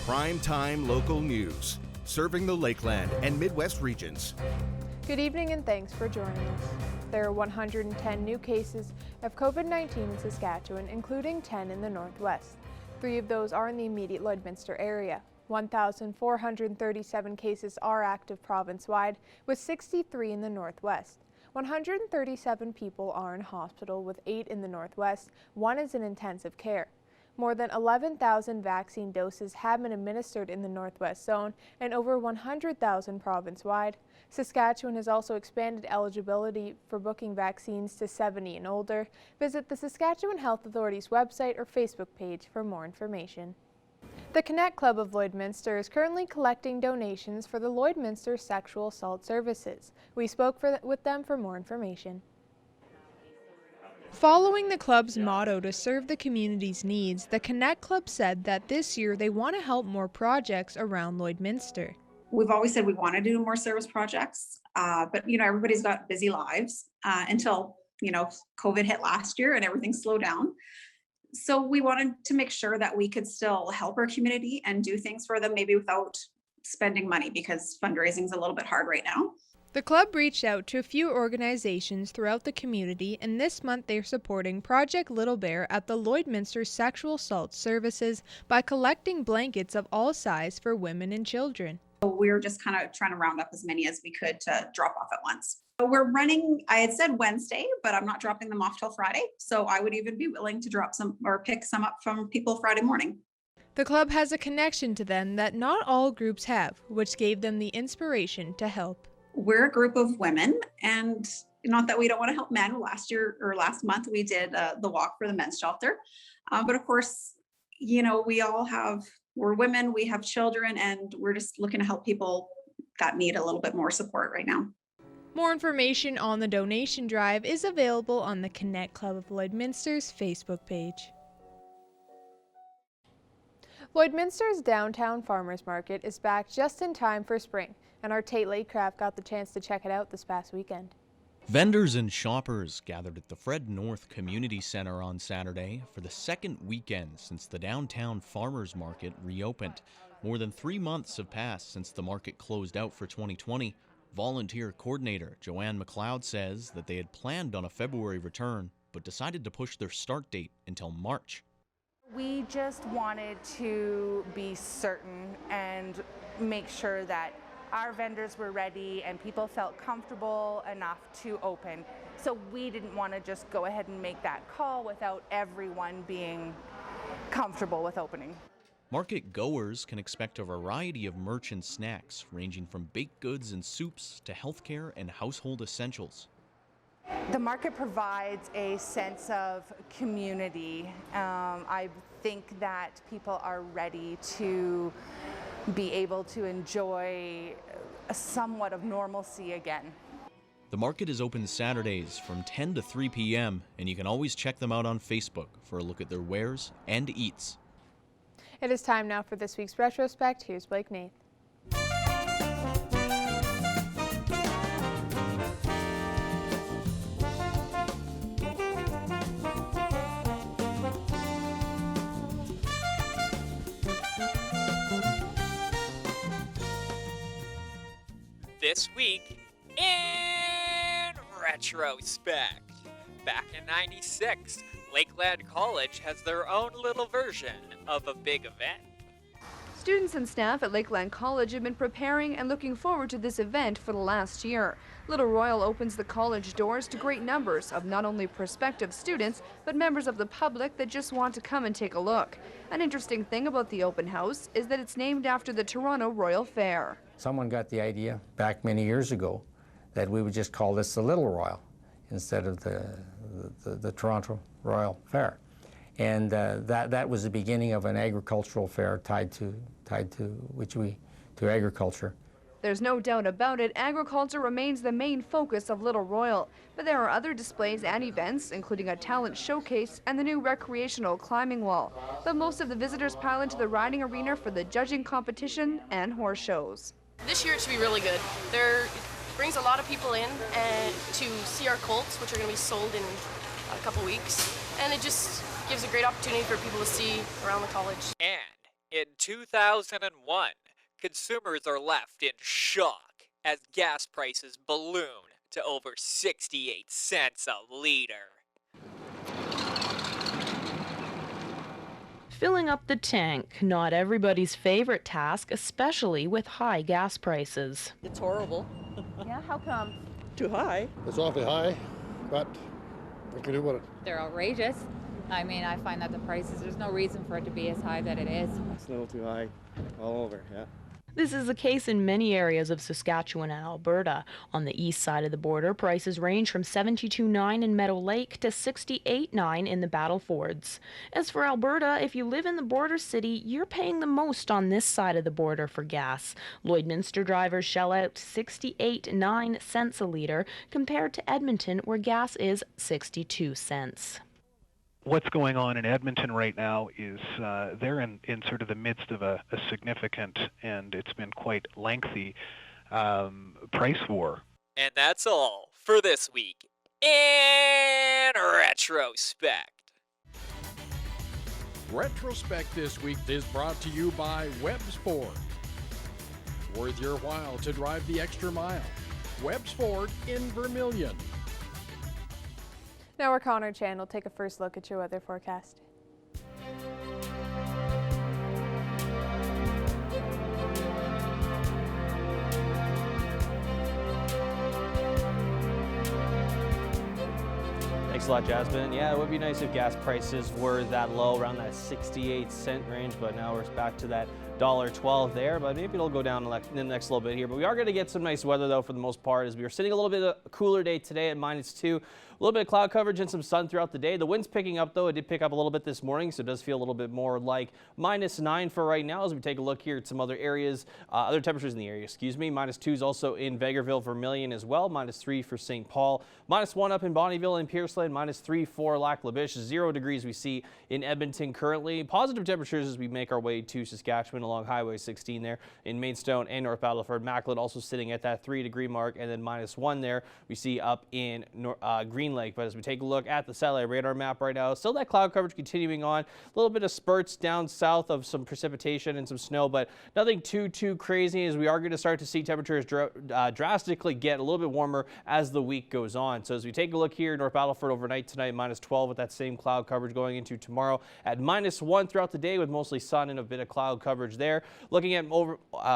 Primetime local news, serving the Lakeland and Midwest regions. Good evening and thanks for joining us. There are 110 new cases of COVID-19 in Saskatchewan, including 10 in the Northwest. 3 of those are in the immediate Lloydminster area. 1,437 cases are active province-wide, with 63 in the Northwest. 137 people are in hospital, with 8 in the Northwest. 1 is in intensive care. More than 11,000 vaccine doses have been administered in the Northwest Zone and over 100,000 province-wide. Saskatchewan has also expanded eligibility for booking vaccines to 70 and older. Visit the Saskatchewan Health Authority's website or Facebook page for more information. The Connect Club of Lloydminster is currently collecting donations for the Lloydminster Sexual Assault Services. We spoke with them for more information. Following the club's motto to serve the community's needs, the Connect Club said that this year they want to help more projects around Lloydminster. We've always said we want to do more service projects, but everybody's got busy lives until COVID hit last year and everything slowed down. So we wanted to make sure that we could still help our community and do things for them, maybe without spending money, because fundraising is a little bit hard right now. The club reached out to a few organizations throughout the community, and this month they're supporting Project Little Bear at the Lloydminster Sexual Assault Services by collecting blankets of all sizes for women and children. So we were just kind of trying to round up as many as we could to drop off at once. So we're running, I had said Wednesday, but I'm not dropping them off till Friday. So I would even be willing to drop some or pick some up from people Friday morning. The club has a connection to them that not all groups have, which gave them the inspiration to help. We're a group of women, and not that we don't want to help men. Last month we did the walk for the men's shelter. But of course, we're women, we have children, and we're just looking to help people that need a little bit more support right now. More information on the donation drive is available on the Connect Club of Lloydminster's Facebook page. Lloydminster's downtown farmers market is back just in time for spring, and our Tate Lakecraft got the chance to check it out this past weekend. Vendors and shoppers gathered at the Fred North Community Center on Saturday for the second weekend since the downtown farmers market reopened. More than 3 months have passed since the market closed out for 2020. Volunteer coordinator Joanne McLeod says that they had planned on a February return, but decided to push their start date until March. We just wanted to be certain and make sure that our vendors were ready and people felt comfortable enough to open. So we didn't want to just go ahead and make that call without everyone being comfortable with opening. Market goers can expect a variety of merch and snacks, ranging from baked goods and soups to healthcare and household essentials. The market provides a sense of community. I think that people are ready to be able to enjoy a somewhat of normalcy again. The market is open Saturdays from 10 to 3 p.m. and you can always check them out on Facebook for a look at their wares and eats. It is time now for this week's retrospect. Here's Blake Nath. This week in retrospect. Back in '96, Lakeland College has their own little version of a big event. Students and staff at Lakeland College have been preparing and looking forward to this event for the last year. Little Royal opens the college doors to great numbers of not only prospective students, but members of the public that just want to come and take a look. An interesting thing about the open house is that it's named after the Toronto Royal Fair. Someone got the idea back many years ago that we would just call this the Little Royal instead of the Toronto Royal Fair. And that was the beginning of an agricultural fair tied to agriculture. There's no doubt about it, agriculture remains the main focus of Little Royal, but there are other displays and events, including a talent showcase and the new recreational climbing wall. But most of the visitors pile into the riding arena for the judging competition and horse shows. This year it should be really good. It brings a lot of people in and to see our colts, which are going to be sold in a couple weeks, and it just gives a great opportunity for people to see around the college. And In 2001, consumers are left in shock as gas prices balloon to over 68 cents a liter. Filling up the tank, not everybody's favorite task, especially with high gas prices. It's horrible. Yeah, how come? Too high. It's awfully high, but what can you do about it? They're outrageous. I mean, I find that the prices, there's no reason for it to be as high that it is. It's a little too high all over, yeah. This is the case in many areas of Saskatchewan and Alberta. On the east side of the border, prices range from $72.9 in Meadow Lake to $68.9 in the Battlefords. As for Alberta, if you live in the border city, you're paying the most on this side of the border for gas. Lloydminster drivers shell out 68.9 cents a litre compared to Edmonton, where gas is 62 cents. What's going on in Edmonton right now is they're in sort of the midst of a significant, and it's been quite lengthy, price war. And that's all for this week in retrospect. Retrospect this week is brought to you by Webb's Ford. Worth your while to drive the extra mile. Webb's Ford in Vermilion. Now our Connor Chan will take a first look at your weather forecast. Thanks a lot, Jasmine. Yeah, it would be nice if gas prices were that low, around that 68-cent range, but now we're back to that $1.12 there, but maybe it'll go down in the next little bit here. But we are going to get some nice weather, though, for the most part, as we are sitting a little bit of a cooler day today at -2. A little bit of cloud coverage and some sun throughout the day. The wind's picking up, though. It did pick up a little bit this morning, so it does feel a little bit more like -9 for right now as we take a look here at some other areas, other temperatures in the area, -2 is also in Vegreville, Vermilion as well, -3 for St. Paul, -1 up in Bonnyville and Pierceland, -3 for Lac La Biche, 0 degrees we see in Edmonton currently. Positive temperatures as we make our way to Saskatchewan along Highway 16 there in Maidstone and North Battleford. Macklin also sitting at that 3-degree mark, and then -1 there we see up in Green Lake. But as we take a look at the satellite radar map right now, still that cloud coverage continuing on. A little bit of spurts down south of some precipitation and some snow, but nothing too crazy, as we are going to start to see temperatures drastically get a little bit warmer as the week goes on. So as we take a look here, North Battleford overnight tonight, -12 with that same cloud coverage going into tomorrow at -1 throughout the day with mostly sun and a bit of cloud coverage there. Looking at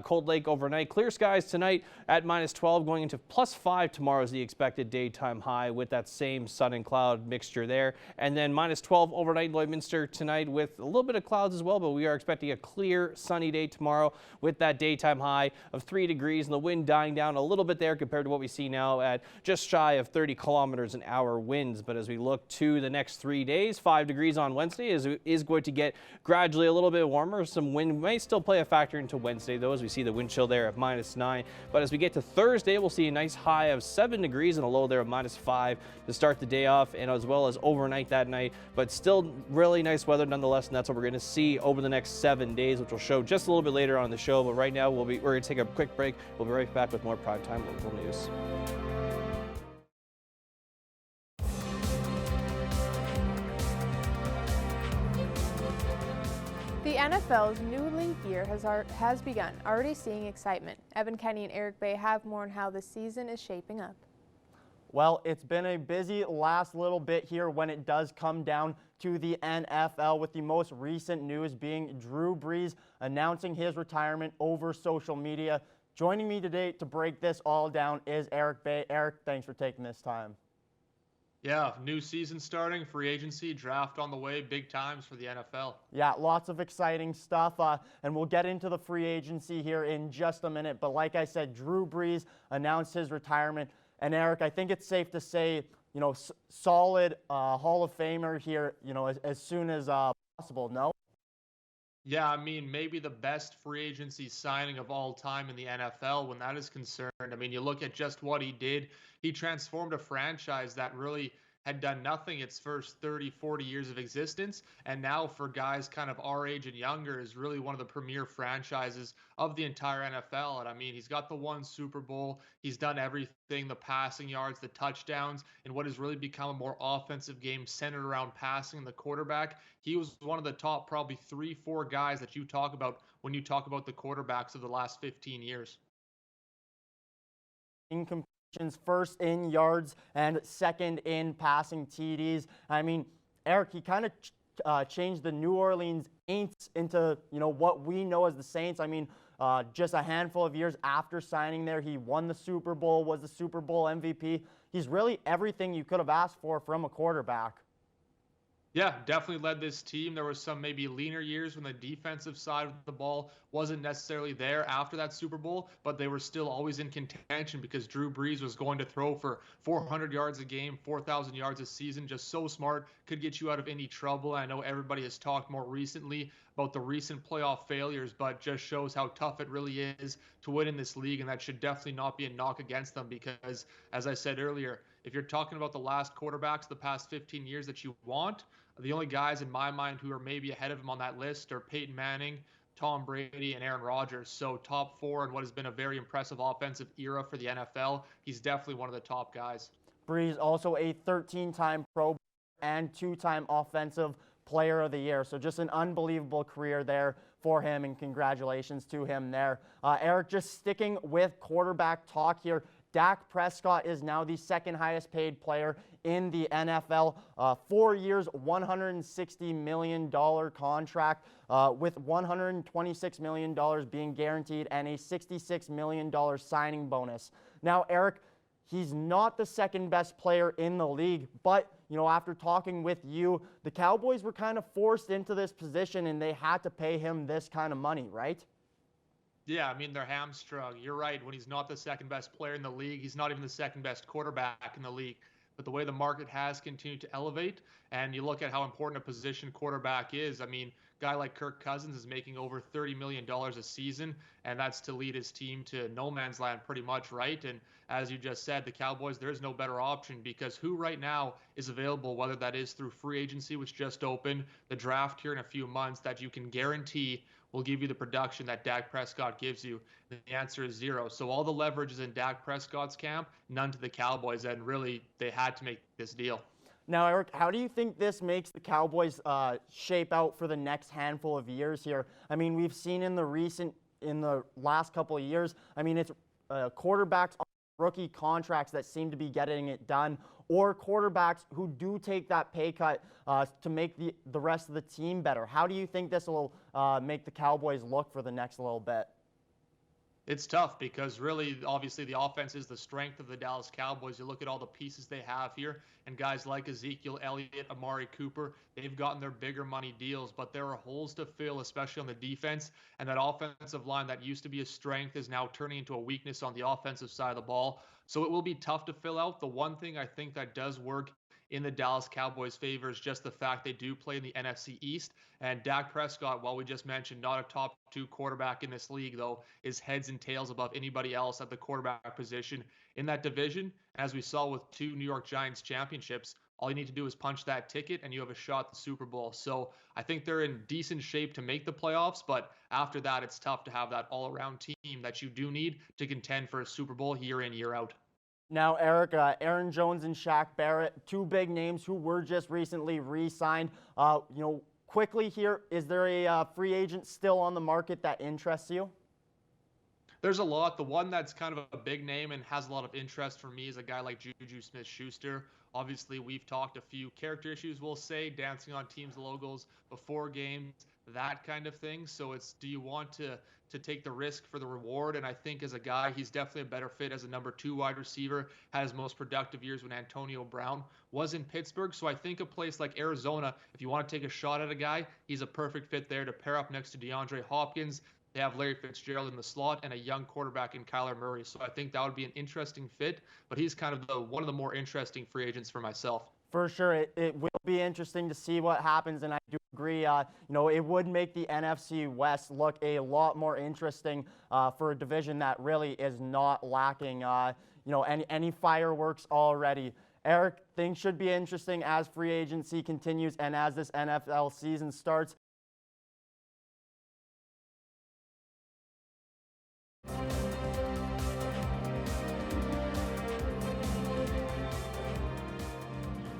Cold Lake overnight, clear skies tonight at -12, going into +5 tomorrow is the expected daytime high with that same sun and cloud mixture there. And then -12 overnight in Lloydminster tonight with a little bit of clouds as well, but we are expecting a clear sunny day tomorrow with that daytime high of 3 degrees and the wind dying down a little bit there compared to what we see now at just shy of 30 kilometers an hour winds. But as we look to the next 3 days, 5 degrees on Wednesday is going to get gradually a little bit warmer. Some wind may still play a factor into Wednesday, though, as we see the wind chill there at -9. But as we get to Thursday, we'll see a nice high of 7 degrees and a low there of -5 to start the day off, and as well as overnight that night. But still really nice weather nonetheless, and that's what we're going to see over the next 7 days, which will show just a little bit later on in the show. But right now, we're going to take a quick break. We'll be right back with more primetime local news. The NFL's new league year has begun, already seeing excitement. Evan Kenny and Eric Bay have more on how the season is shaping up. Well, it's been a busy last little bit here when it does come down to the NFL, with the most recent news being Drew Brees announcing his retirement over social media. Joining me today to break this all down is Eric Bay. Eric, thanks for taking this time. Yeah, new season starting, free agency, draft on the way, big times for the NFL. Yeah, lots of exciting stuff, and we'll get into the free agency here in just a minute. But like I said, Drew Brees announced his retirement. And Eric, I think it's safe to say, you know, solid Hall of Famer here, you know, as soon as possible, no? Yeah, I mean, maybe the best free agency signing of all time in the NFL when that is concerned. I mean, you look at just what he did. He transformed a franchise that really had done nothing its first 30, 40 years of existence. And now for guys kind of our age and younger is really one of the premier franchises of the entire NFL. And I mean, he's got the one Super Bowl. He's done everything, the passing yards, the touchdowns, and what has really become a more offensive game centered around passing the quarterback. He was one of the top probably 3, 4 guys that you talk about when you talk about the quarterbacks of the last 15 years. First in yards and second in passing TDs. I mean, Eric, he kind of changed the New Orleans Saints into, what we know as the Saints. I mean, just a handful of years after signing there, he won the Super Bowl, was the Super Bowl MVP. He's really everything you could have asked for from a quarterback. Yeah, definitely led this team. There was some maybe leaner years when the defensive side of the ball wasn't necessarily there after that Super Bowl, but they were still always in contention because Drew Brees was going to throw for 400 yards a game, 4,000 yards a season. Just so smart, could get you out of any trouble. I know everybody has talked more recently about the recent playoff failures, but just shows how tough it really is to win in this league, and that should definitely not be a knock against them because, as I said earlier, if you're talking about the last quarterbacks the past 15 years that you want, the only guys in my mind who are maybe ahead of him on that list are Peyton Manning, Tom Brady, and Aaron Rodgers. So top 4 in what has been a very impressive offensive era for the NFL. He's definitely one of the top guys. Brees also a 13-time Pro and 2-time Offensive Player of the Year. So just an unbelievable career there for him, and congratulations to him there. Eric, just sticking with quarterback talk here, Dak Prescott is now the second highest paid player in the NFL. 4 years, $160 million contract with $126 million being guaranteed and a $66 million signing bonus. Now, Eric, he's not the second best player in the league, but after talking with you, the Cowboys were kind of forced into this position and they had to pay him this kind of money, right? Yeah, I mean, they're hamstrung. You're right. When he's not the second best player in the league, he's not even the second best quarterback in the league. But the way the market has continued to elevate, and you look at how important a position quarterback is, I mean, a guy like Kirk Cousins is making over $30 million a season, and that's to lead his team to no man's land pretty much, right? And as you just said, the Cowboys, there's no better option because who right now is available, whether that is through free agency, which just opened, the draft here in a few months, that you can guarantee will give you the production that Dak Prescott gives you? The answer is zero. So all the leverage is in Dak Prescott's camp, none to the Cowboys, and really they had to make this deal. Now, Eric, how do you think this makes the Cowboys shape out for the next handful of years here? I mean, we've seen in the last couple of years, I mean, it's quarterbacks on rookie contracts that seem to be getting it done, or quarterbacks who do take that pay cut to make the rest of the team better. How do you think this will make the Cowboys look for the next little bit? It's tough because really, obviously, the offense is the strength of the Dallas Cowboys. You look at all the pieces they have here, and guys like Ezekiel Elliott, Amari Cooper, they've gotten their bigger money deals, but there are holes to fill, especially on the defense, and that offensive line that used to be a strength is now turning into a weakness on the offensive side of the ball. So it will be tough to fill out. The one thing I think that does work in the Dallas Cowboys' favor is just the fact they do play in the NFC East. And Dak Prescott, while we just mentioned not a top 2 quarterback in this league, though, is heads and tails above anybody else at the quarterback position in that division. As we saw with 2 New York Giants championships, all you need to do is punch that ticket and you have a shot at the Super Bowl. So I think they're in decent shape to make the playoffs, but after that, it's tough to have that all-around team that you do need to contend for a Super Bowl year in, year out. Now, Eric, Aaron Jones and Shaq Barrett, 2 big names who were just recently re-signed. Quickly here, is there a free agent still on the market that interests you? There's a lot. The one that's kind of a big name and has a lot of interest for me is a guy like Juju Smith-Schuster. Obviously, we've talked a few character issues, we'll say, dancing on teams' logos before games, that kind of thing. So it's, do you want to take the risk for the reward? And I think as a guy, he's definitely a better fit as a number 2 wide receiver, had his most productive years when Antonio Brown was in Pittsburgh. So I think a place like Arizona, if you want to take a shot at a guy, he's a perfect fit there to pair up next to DeAndre Hopkins. They have Larry Fitzgerald in the slot and a young quarterback in Kyler Murray. So I think that would be an interesting fit, but he's kind of one of the more interesting free agents for myself. For sure, it will be interesting to see what happens, and I do agree. It would make the NFC West look a lot more interesting for a division that really is not lacking, any fireworks already. Eric, things should be interesting as free agency continues and as this NFL season starts.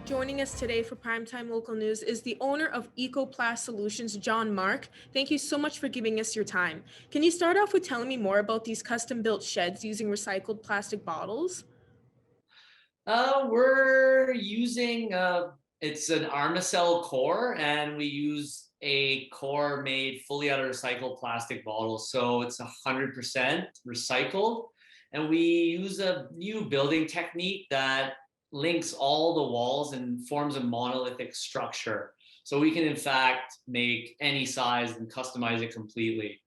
Joining us today for Primetime Local News is the owner of EcoPlast Solutions, John Mark. Thank you so much for giving us your time. Can you start off with telling me more about these custom-built sheds using recycled plastic bottles? We're using, it's an Armacell core, and we use a core made fully out of recycled plastic bottles. So it's 100% recycled. And we use a new building technique that links all the walls and forms a monolithic structure. So we can in fact make any size and customize it completely.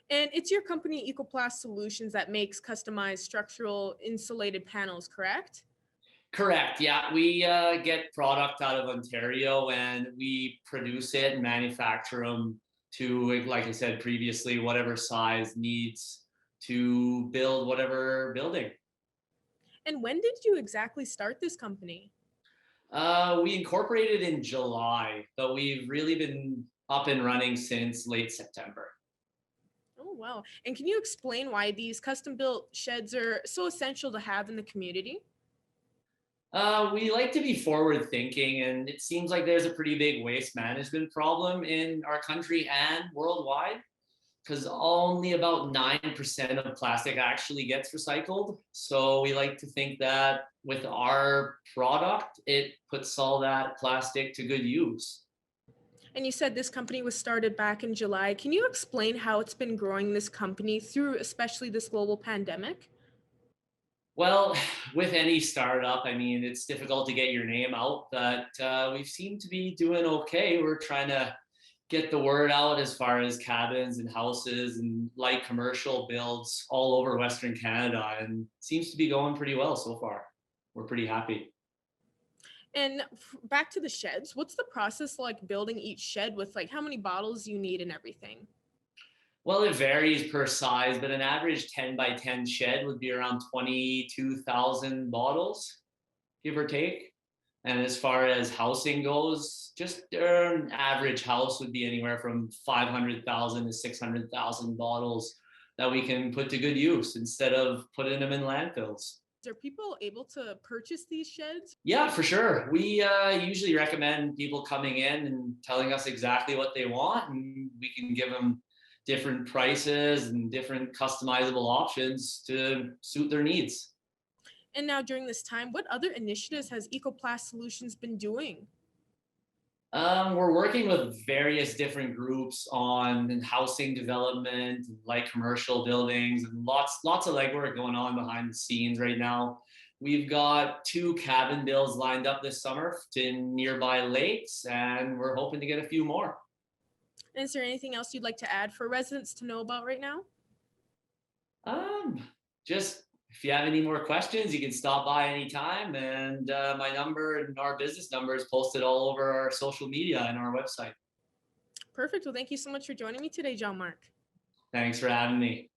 And it's your company EcoPlast Solutions that makes customized structural insulated panels, correct? Correct, yeah. We get product out of Ontario and we produce it and manufacture them to, like I said previously, whatever size needs to build whatever building. And when did you exactly start this company? We incorporated in July, but we've really been up and running since late September. Oh, wow. And can you explain why these custom-built sheds are so essential to have in the community? We like to be forward thinking, and it seems like there's a pretty big waste management problem in our country and worldwide, because only about 9% of plastic actually gets recycled. So we like to think that with our product, it puts all that plastic to good use. And you said this company was started back in July. Can you explain how it's been growing this company through especially this global pandemic? Well, with any startup, I mean, it's difficult to get your name out, but we seem to be doing okay. We're trying to get the word out as far as cabins and houses and light commercial builds all over Western Canada, and seems to be going pretty well so far. We're pretty happy. And back to the sheds, what's the process like building each shed with like how many bottles you need and everything? Well, it varies per size, but an average 10 by 10 shed would be around 22,000 bottles, give or take. And as far as housing goes, just an average house would be anywhere from 500,000 to 600,000 bottles that we can put to good use instead of putting them in landfills. Are people able to purchase these sheds? Yeah, for sure. We usually recommend people coming in and telling us exactly what they want, and we can give them different prices and different customizable options to suit their needs. And now during this time, what other initiatives has EcoPlast Solutions been doing? We're working with various different groups on housing development, light commercial buildings, and lots of legwork going on behind the scenes right now. We've got 2 cabin builds lined up this summer to nearby lakes, and we're hoping to get a few more. And is there anything else you'd like to add for residents to know about right now? Just if you have any more questions, you can stop by anytime, and my number and our business number is posted all over our social media and our website. Perfect. Well, thank you so much for joining me today, John Mark. Thanks for having me.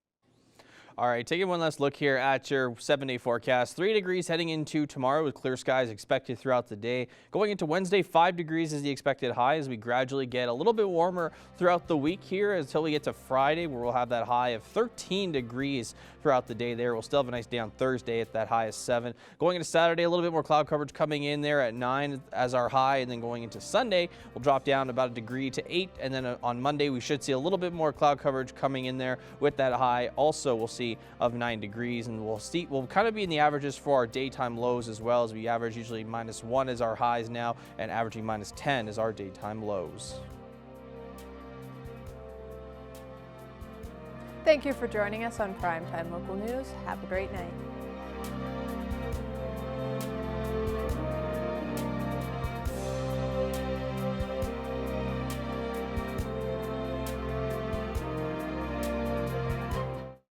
All right, taking one last look here at your 7-day forecast. 3 degrees heading into tomorrow with clear skies expected throughout the day. Going into Wednesday, 5 degrees is the expected high as we gradually get a little bit warmer throughout the week here until we get to Friday, where we'll have that high of 13 degrees throughout the day there. We'll still have a nice day on Thursday at that high of 7. Going into Saturday, a little bit more cloud coverage coming in there at 9 as our high, and then going into Sunday, we'll drop down about 1 degree to 8, and then on Monday, we should see a little bit more cloud coverage coming in there with that high. Also, we'll see of 9 degrees, and we'll kind of be in the averages for our daytime lows as well, as we average usually -1 as our highs now, and averaging -10 as our daytime lows. Thank you for joining us on Primetime Local News. Have a great night.